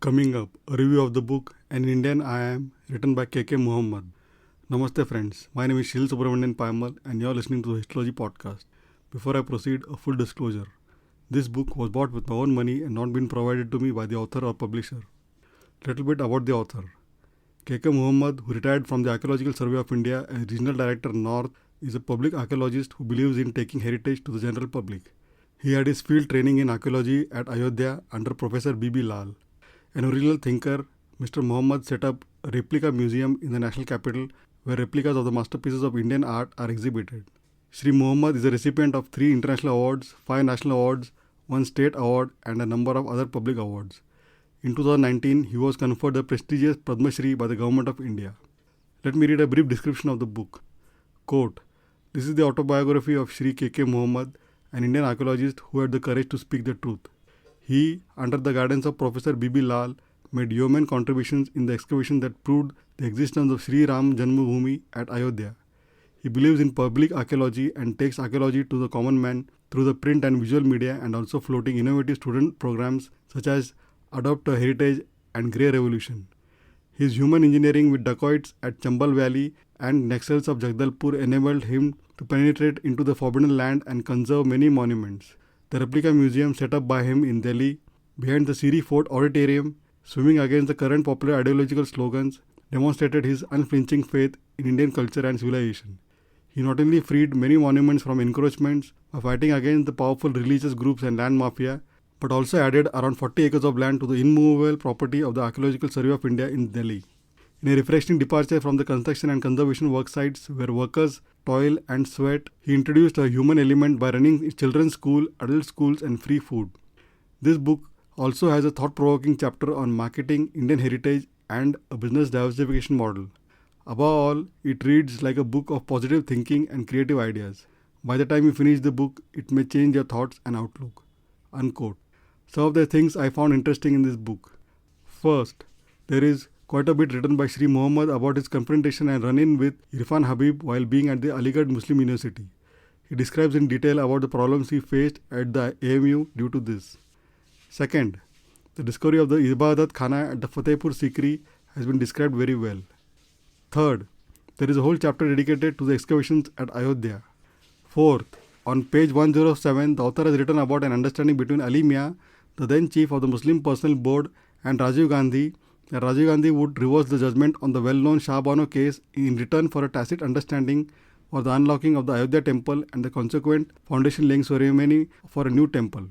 Coming up, a review of the book An Indian I Am, written by K. Muhammed. Namaste friends, my name is Shil Subramanian Paimal and you are listening to the Histology Podcast. Before I proceed, a full disclosure. This book was bought with my own money and not been provided to me by the author or publisher. Little bit about the author. K. Muhammed, who retired from the Archaeological Survey of India as Regional Director North, is a public archaeologist who believes in taking heritage to the general public. He had his field training in archaeology at Ayodhya under Professor B. Lal. An original thinker, Mr. Muhammad set up a replica museum in the national capital where replicas of the masterpieces of Indian art are exhibited. Shri Muhammad is a recipient of 3 international awards, 5 national awards, 1 state award and a number of other public awards. In 2019, he was conferred the prestigious Padma Shri by the Government of India. Let me read a brief description of the book. Quote, "This is the autobiography of Shri K. Muhammed, an Indian archaeologist who had the courage to speak the truth. He, under the guidance of Professor B. Lal, made yeomen contributions in the excavation that proved the existence of Sri Ram Janmabhoomi at Ayodhya. He believes in public archaeology and takes archaeology to the common man through the print and visual media and also floating innovative student programs such as Adopt a Heritage and Grey Revolution. His human engineering with dacoits at Chambal Valley and Naxals of Jagdalpur enabled him to penetrate into the forbidden land and conserve many monuments. The replica museum set up by him in Delhi, behind the Siri Fort Auditorium, swimming against the current popular ideological slogans, demonstrated his unflinching faith in Indian culture and civilization. He not only freed many monuments from encroachments by fighting against the powerful religious groups and land mafia, but also added around 40 acres of land to the immovable property of the Archaeological Survey of India in Delhi. In a refreshing departure from the construction and conservation work sites where workers toil and sweat, he introduced a human element by running children's school, adult schools and free food. This book also has a thought-provoking chapter on marketing, Indian heritage and a business diversification model. Above all, it reads like a book of positive thinking and creative ideas. By the time you finish the book, it may change your thoughts and outlook." Unquote. Some of the things I found interesting in this book. First, there is quite a bit written by Shri Muhammad about his confrontation and run-in with Irfan Habib while being at the Aligarh Muslim University. He describes in detail about the problems he faced at the AMU due to this. Second, the discovery of the Ibadat Khana at the Fatehpur Sikri has been described very well. Third, there is a whole chapter dedicated to the excavations at Ayodhya. Fourth, on page 107, the author has written about an understanding between Ali Mia, the then chief of the Muslim Personal Board, and Rajiv Gandhi, that Rajiv Gandhi would reverse the judgment on the well-known Shah Bano case in return for a tacit understanding for the unlocking of the Ayodhya temple and the consequent foundation laying ceremony for a new temple.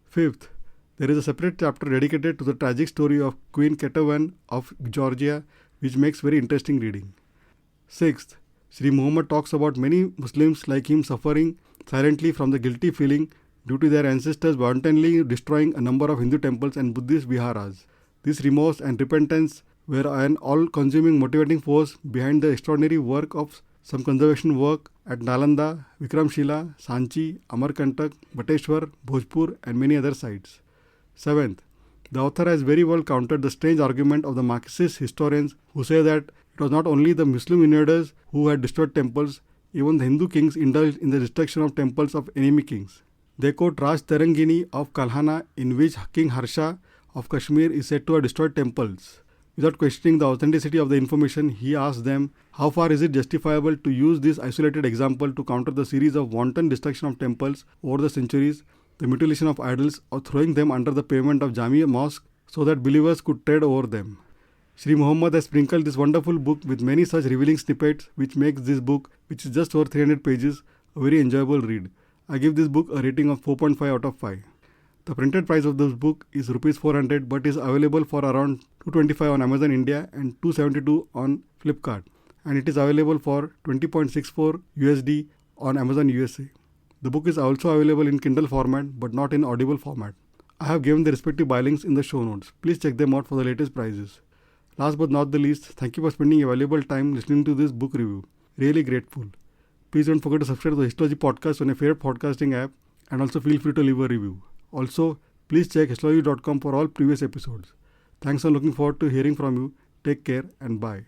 Fifth, there is a separate chapter dedicated to the tragic story of Queen Ketevan of Georgia, which makes very interesting reading. Sixth, Shri Muhammad talks about many Muslims like him suffering silently from the guilty feeling due to their ancestors wantonly destroying a number of Hindu temples and Buddhist viharas. This remorse and repentance were an all-consuming motivating force behind the extraordinary work of some conservation work at Nalanda, Vikramshila, Sanchi, Amarkantak, Bateshwar, Bhojpur and many other sites. Seventh, the author has very well countered the strange argument of the Marxist historians who say that it was not only the Muslim invaders who had destroyed temples, even the Hindu kings indulged in the destruction of temples of enemy kings. They quote Raj Tarangini of Kalhana, in which King Harsha of Kashmir is said to have destroyed temples. Without questioning the authenticity of the information, he asks them, how far is it justifiable to use this isolated example to counter the series of wanton destruction of temples over the centuries, the mutilation of idols, or throwing them under the pavement of Jamia Mosque so that believers could tread over them? Shri Muhammad has sprinkled this wonderful book with many such revealing snippets, which makes this book, which is just over 300 pages, a very enjoyable read. I give this book a rating of 4.5 out of 5. The printed price of this book is Rs 400 but is available for around 225 on Amazon India and 272 on Flipkart, and it is available for 20.64 USD on Amazon USA. The book is also available in Kindle format but not in Audible format. I have given the respective buy links in the show notes. Please check them out for the latest prices. Last but not the least, thank you for spending your valuable time listening to this book review. Really grateful. Please don't forget to subscribe to the Histology Podcast on your favorite podcasting app and also feel free to leave a review. Also, please check histology.com for all previous episodes. Thanks and looking forward to hearing from you. Take care and bye.